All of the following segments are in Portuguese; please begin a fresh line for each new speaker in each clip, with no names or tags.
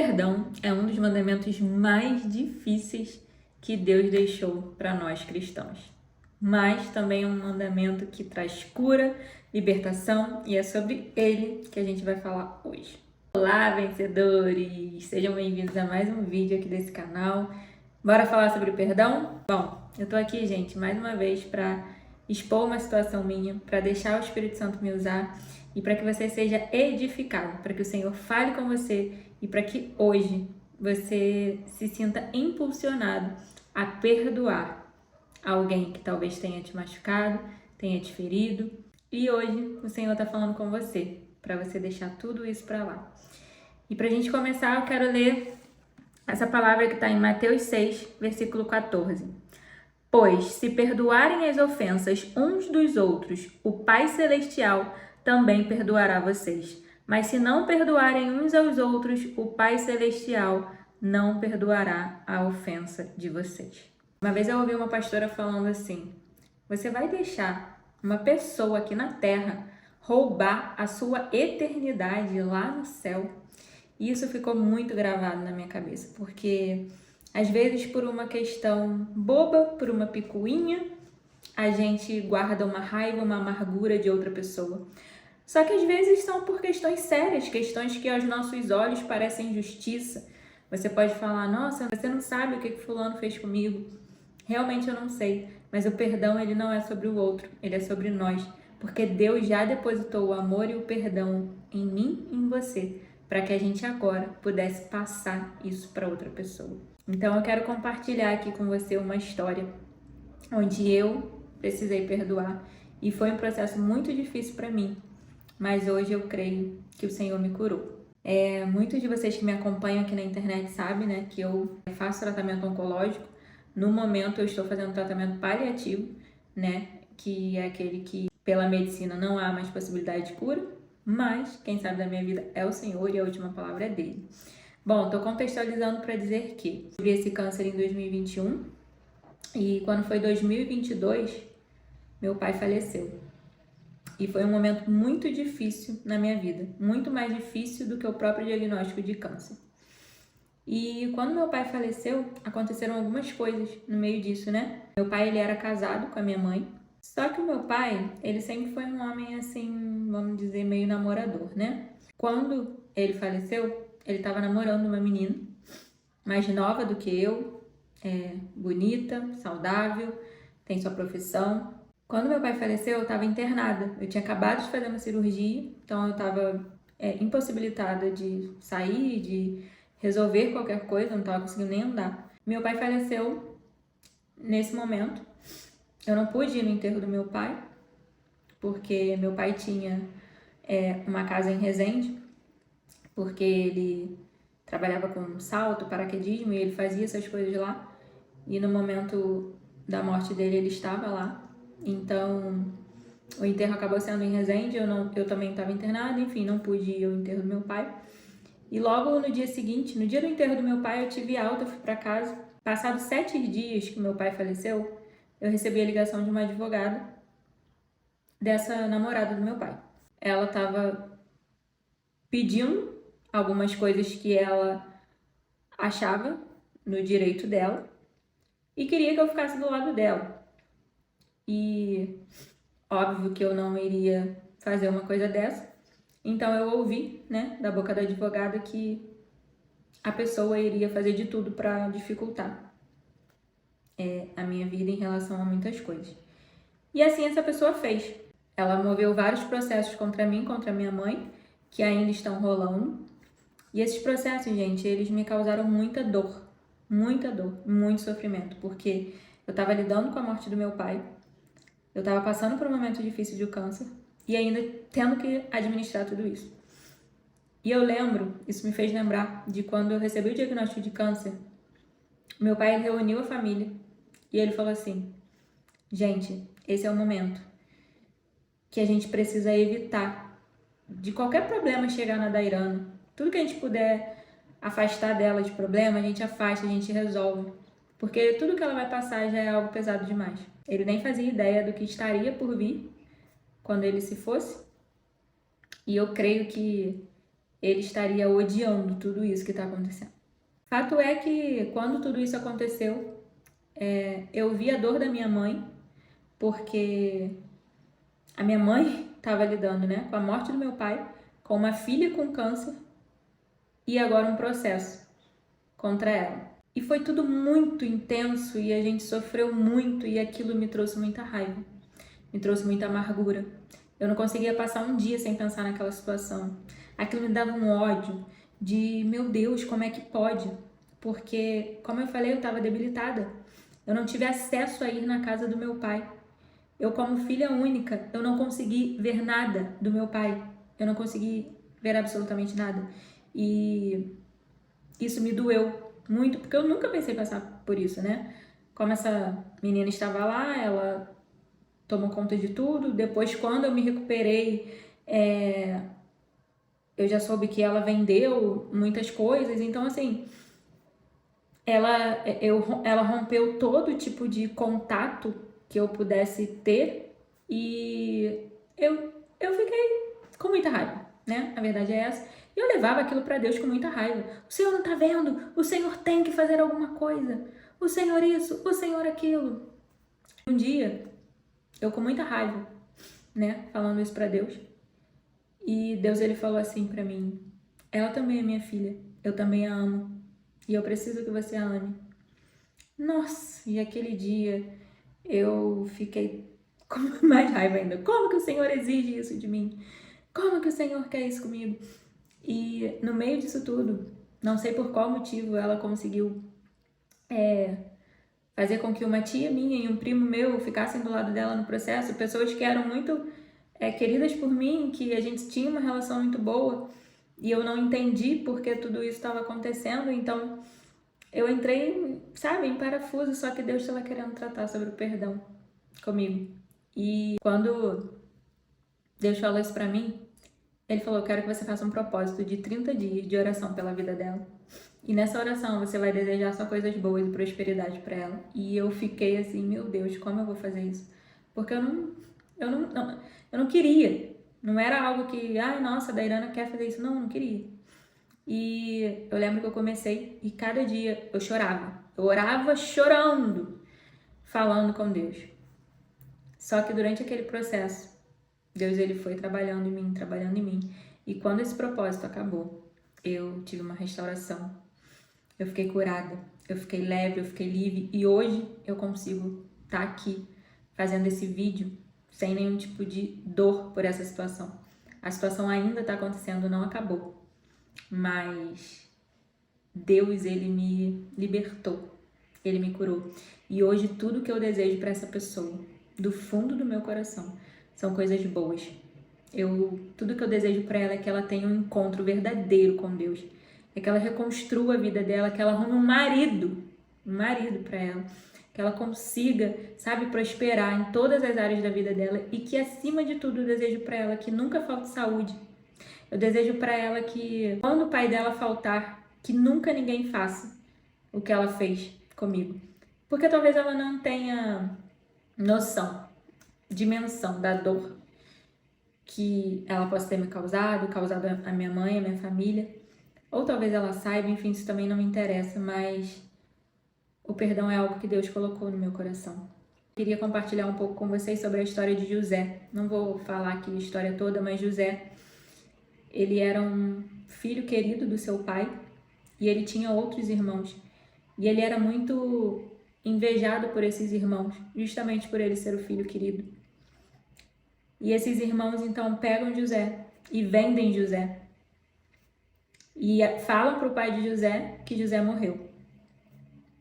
perdão é um dos mandamentos mais difíceis que Deus deixou para nós cristãos. Mas também é um mandamento que traz cura, libertação, e é sobre ele que a gente vai falar hoje. Olá, vencedores! Sejam bem-vindos a mais um vídeo aqui desse canal. Bora falar sobre perdão? Bom, eu tô aqui, gente, mais uma vez para expor uma situação minha, para deixar o Espírito Santo me usar e para que você seja edificado, para que o Senhor fale com você e para que hoje você se sinta impulsionado a perdoar alguém que talvez tenha te machucado, tenha te ferido. E hoje o Senhor está falando com você, para você deixar tudo isso para lá. E para a gente começar, eu quero ler essa palavra que está em Mateus 6, versículo 14. Pois, se perdoarem as ofensas uns dos outros, o Pai Celestial também perdoará vocês. Mas se não perdoarem uns aos outros, o Pai Celestial não perdoará a ofensa de vocês. Uma vez eu ouvi uma pastora falando assim: você vai deixar uma pessoa aqui na terra roubar a sua eternidade lá no céu? E isso ficou muito gravado na minha cabeça, porque às vezes por uma questão boba, por uma picuinha, a gente guarda uma raiva, uma amargura de outra pessoa. Só que às vezes são por questões sérias, questões que aos nossos olhos parecem injustiça. Você pode falar: nossa, você não sabe o que fulano fez comigo. Realmente eu não sei, mas o perdão ele não é sobre o outro, ele é sobre nós. Porque Deus já depositou o amor e o perdão em mim e em você, para que a gente agora pudesse passar isso para outra pessoa. Então eu quero compartilhar aqui com você uma história onde eu precisei perdoar e foi um processo muito difícil para mim, mas hoje eu creio que o Senhor me curou. Muitos de vocês que me acompanham aqui na internet sabem, né, que eu faço tratamento oncológico. No momento eu estou fazendo tratamento paliativo, né, que é aquele que pela medicina não há mais possibilidade de cura, mas quem sabe da minha vida é o Senhor e a última palavra é dele. Bom, estou contextualizando para dizer que eu vi esse câncer em 2021 e quando foi 2022, meu pai faleceu. E foi um momento muito difícil na minha vida, muito mais difícil do que o próprio diagnóstico de câncer. E quando meu pai faleceu, aconteceram algumas coisas no meio disso, né? Meu pai, ele era casado com a minha mãe, só que o meu pai, ele sempre foi um homem assim, vamos dizer, meio namorador, né? Quando ele faleceu, ele estava namorando uma menina mais nova do que eu, bonita, saudável, tem sua profissão. Quando meu pai faleceu, eu estava internada. Eu tinha acabado de fazer uma cirurgia, então eu estava impossibilitada de sair, de resolver qualquer coisa, não estava conseguindo nem andar. Meu pai faleceu nesse momento. Eu não pude ir no enterro do meu pai, porque meu pai tinha uma casa em Resende, porque ele trabalhava com salto, paraquedismo, e ele fazia essas coisas lá. E no momento da morte dele, ele estava lá. Então, o enterro acabou sendo em Resende, eu também estava internada, enfim, não pude ir ao enterro do meu pai. E logo no dia seguinte, no dia do enterro do meu pai, eu tive alta, fui para casa. Passados 7 dias que meu pai faleceu, eu recebi a ligação de uma advogada dessa namorada do meu pai. Ela estava pedindo algumas coisas que ela achava no direito dela e queria que eu ficasse do lado dela. E óbvio que eu não iria fazer uma coisa dessa. Então eu ouvi, né, da boca da advogada que a pessoa iria fazer de tudo para dificultar a minha vida em relação a muitas coisas. E assim essa pessoa fez. Ela moveu vários processos contra mim, contra minha mãe, que ainda estão rolando. E esses processos, gente, eles me causaram muita dor, muito sofrimento, porque eu estava lidando com a morte do meu pai, eu estava passando por um momento difícil de câncer e ainda tendo que administrar tudo isso. E eu lembro, isso me fez lembrar de quando eu recebi o diagnóstico de câncer, meu pai reuniu a família e ele falou assim: gente, esse é o momento que a gente precisa evitar de qualquer problema chegar na Dairana. Tudo que a gente puder afastar dela de problema, a gente afasta, a gente resolve. Porque tudo que ela vai passar já é algo pesado demais. Ele nem fazia ideia do que estaria por vir quando ele se fosse. E eu creio que ele estaria odiando tudo isso que está acontecendo. Fato é que quando tudo isso aconteceu, eu vi a dor da minha mãe, porque a minha mãe estava lidando, né, com a morte do meu pai, com uma filha com câncer e agora um processo contra ela. E foi tudo muito intenso e a gente sofreu muito e aquilo me trouxe muita raiva, me trouxe muita amargura. Eu não conseguia passar um dia sem pensar naquela situação. Aquilo me dava um ódio de, meu Deus, como é que pode? Porque, como eu falei, eu estava debilitada. Eu não tive acesso a ir na casa do meu pai. Eu, como filha única, eu não consegui ver nada do meu pai. Eu não consegui ver absolutamente nada. E isso me doeu muito, porque eu nunca pensei em passar por isso, né? Como essa menina estava lá, ela tomou conta de tudo. Depois, quando eu me recuperei, eu já soube que ela vendeu muitas coisas. Então, assim, ela rompeu todo tipo de contato que eu pudesse ter e eu fiquei com muita raiva, né? A verdade é essa. E eu levava aquilo para Deus com muita raiva. O Senhor não tá vendo? O Senhor tem que fazer alguma coisa. O Senhor isso, o Senhor aquilo. Um dia, eu com muita raiva, né, falando isso para Deus. E Deus, ele falou assim para mim: ela também é minha filha, eu também a amo e eu preciso que você a ame. Nossa, e aquele dia eu fiquei com mais raiva ainda. Como que o Senhor exige isso de mim? Como que o Senhor quer isso comigo? E no meio disso tudo, não sei por qual motivo ela conseguiu fazer com que uma tia minha e um primo meu ficassem do lado dela no processo, pessoas que eram muito queridas por mim, que a gente tinha uma relação muito boa, e eu não entendi porque tudo isso estava acontecendo, então eu entrei, sabe, em parafuso, só que Deus estava querendo tratar sobre o perdão comigo. E quando Deus falou isso pra mim, ele falou: eu quero que você faça um propósito de 30 dias de oração pela vida dela. E nessa oração você vai desejar só coisas boas e prosperidade para ela. E eu fiquei assim, meu Deus, como eu vou fazer isso? Porque eu não queria. Não era algo que, ai, nossa, a Dairana quer fazer isso. Não, eu não queria. E eu lembro que eu comecei e cada dia eu chorava. Eu orava chorando, falando com Deus. Só que durante aquele processo, Deus, ele foi trabalhando em mim, trabalhando em mim. E quando esse propósito acabou, eu tive uma restauração. Eu fiquei curada, eu fiquei leve, eu fiquei livre. E hoje eu consigo estar aqui fazendo esse vídeo sem nenhum tipo de dor por essa situação. A situação ainda está acontecendo, não acabou. Mas Deus, ele me libertou. Ele me curou. E hoje tudo que eu desejo para essa pessoa, do fundo do meu coração, são coisas boas. Tudo que eu desejo para ela é que ela tenha um encontro verdadeiro com Deus. É que ela reconstrua a vida dela, que ela arrume um marido para ela. Que ela consiga, sabe, prosperar em todas as áreas da vida dela e que, acima de tudo, eu desejo para ela que nunca falte saúde. Eu desejo para ela que, quando o pai dela faltar, que nunca ninguém faça o que ela fez comigo. Porque talvez ela não tenha noção, dimensão da dor que ela possa ter me causado a minha mãe, a minha família. Ou talvez ela saiba, enfim, isso também não me interessa, mas o perdão é algo que Deus colocou no meu coração. Queria compartilhar um pouco com vocês sobre a história de José. Não vou falar aqui a história toda, mas José, ele era um filho querido do seu pai e ele tinha outros irmãos. E ele era muito invejado por esses irmãos, justamente por ele ser o filho querido. E esses irmãos então pegam José e vendem José. E falam para o pai de José que José morreu.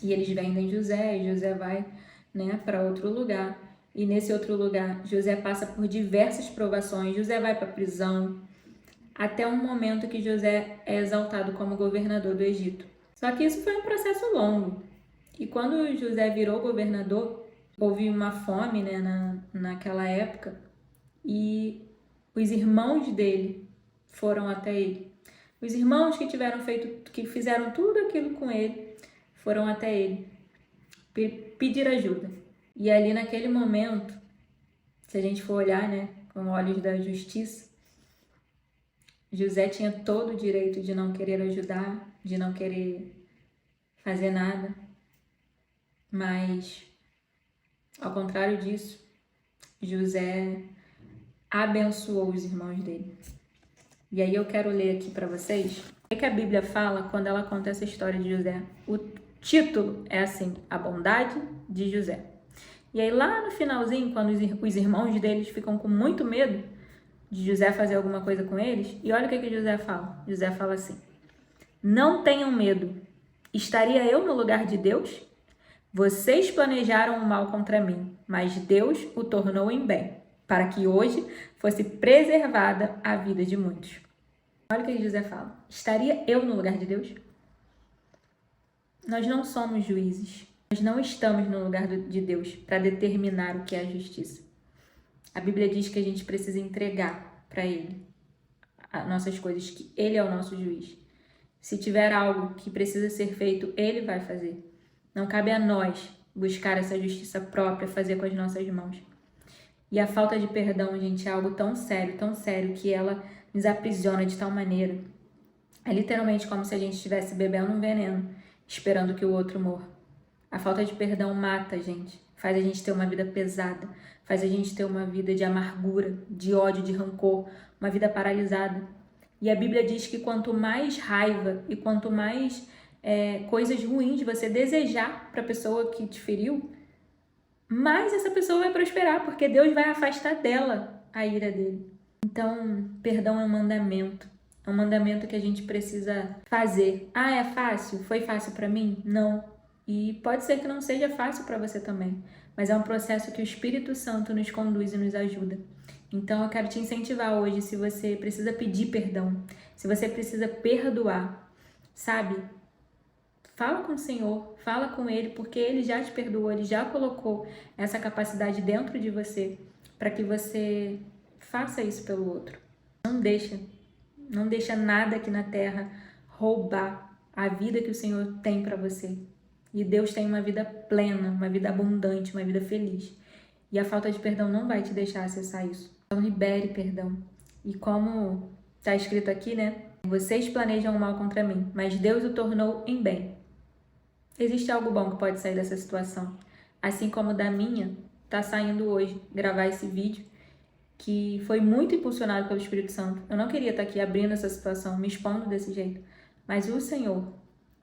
E eles vendem José e José vai, né, para outro lugar. E nesse outro lugar, José passa por diversas provações. José vai para a prisão, até um momento que José é exaltado como governador do Egito. Só que isso foi um processo longo. E quando José virou governador, houve uma fome, né, naquela época. E os irmãos dele foram até ele. Os irmãos que fizeram tudo aquilo com ele, foram até ele pedir ajuda. E ali naquele momento, se a gente for olhar, né, com olhos da justiça, José tinha todo o direito de não querer ajudar, de não querer fazer nada, mas, ao contrário disso, José abençoou os irmãos dele. E aí eu quero ler aqui para vocês o que a Bíblia fala quando ela conta essa história de José. O título é assim: A Bondade de José. E aí lá no finalzinho, quando os irmãos deles ficam com muito medo de José fazer alguma coisa com eles, e olha o que José fala. José fala assim: Não tenham medo. Estaria eu no lugar de Deus? Vocês planejaram o mal contra mim, mas Deus o tornou em bem, para que hoje fosse preservada a vida de muitos. Olha o que José fala. Estaria eu no lugar de Deus? Nós não somos juízes. Nós não estamos no lugar de Deus para determinar o que é a justiça. A Bíblia diz que a gente precisa entregar para Ele as nossas coisas, que Ele é o nosso juiz. Se tiver algo que precisa ser feito, Ele vai fazer. Não cabe a nós buscar essa justiça própria, fazer com as nossas mãos. E a falta de perdão, gente, é algo tão sério, que ela nos aprisiona de tal maneira. É literalmente como se a gente estivesse bebendo um veneno, esperando que o outro morra. A falta de perdão mata a gente, faz a gente ter uma vida pesada, faz a gente ter uma vida de amargura, de ódio, de rancor, uma vida paralisada. E a Bíblia diz que quanto mais raiva e quanto mais coisas ruins você desejar para a pessoa que te feriu, mais essa pessoa vai prosperar, porque Deus vai afastar dela a ira dele. Então, perdão é um mandamento. É um mandamento que a gente precisa fazer. Ah, é fácil? Foi fácil para mim? Não. E pode ser que não seja fácil para você também, mas é um processo que o Espírito Santo nos conduz e nos ajuda. Então eu quero te incentivar hoje, se você precisa pedir perdão, se você precisa perdoar, sabe? Fala com o Senhor, fala com Ele, porque Ele já te perdoou, Ele já colocou essa capacidade dentro de você para que você faça isso pelo outro. Não deixa nada aqui na terra roubar a vida que o Senhor tem para você. E Deus tem uma vida plena, uma vida abundante, uma vida feliz. E a falta de perdão não vai te deixar acessar isso. Então libere perdão. E como está escrito aqui, né? Vocês planejam o mal contra mim, mas Deus o tornou em bem. Existe algo bom que pode sair dessa situação. Assim como da minha, está saindo hoje gravar esse vídeo, que foi muito impulsionado pelo Espírito Santo. Eu não queria estar aqui abrindo essa situação, me expondo desse jeito. Mas o Senhor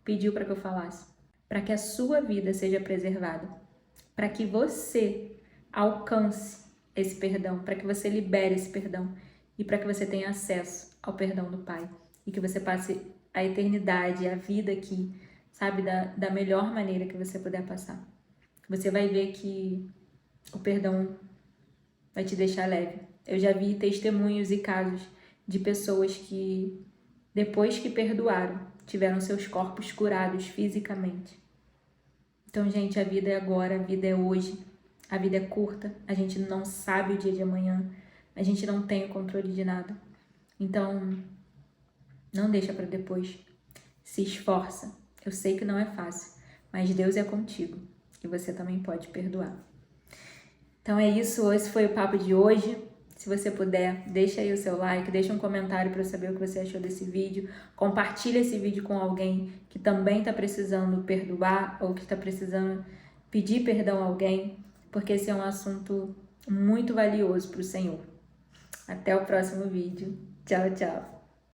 pediu para que eu falasse. Para que a sua vida seja preservada, para que você alcance esse perdão, para que você libere esse perdão e para que você tenha acesso ao perdão do Pai e que você passe a eternidade, a vida aqui, sabe, da melhor maneira que você puder passar. Você vai ver que o perdão vai te deixar leve. Eu já vi testemunhos e casos de pessoas que, depois que perdoaram, tiveram seus corpos curados fisicamente. Então, gente, a vida é agora, a vida é hoje, a vida é curta, a gente não sabe o dia de amanhã, a gente não tem o controle de nada. Então, não deixa para depois, se esforça. Eu sei que não é fácil, mas Deus é contigo e você também pode perdoar. Então é isso, esse foi o papo de hoje. Se você puder, deixa aí o seu like, deixa um comentário para eu saber o que você achou desse vídeo. Compartilha esse vídeo com alguém que também está precisando perdoar ou que está precisando pedir perdão a alguém, porque esse é um assunto muito valioso para o Senhor. Até o próximo vídeo. Tchau, tchau.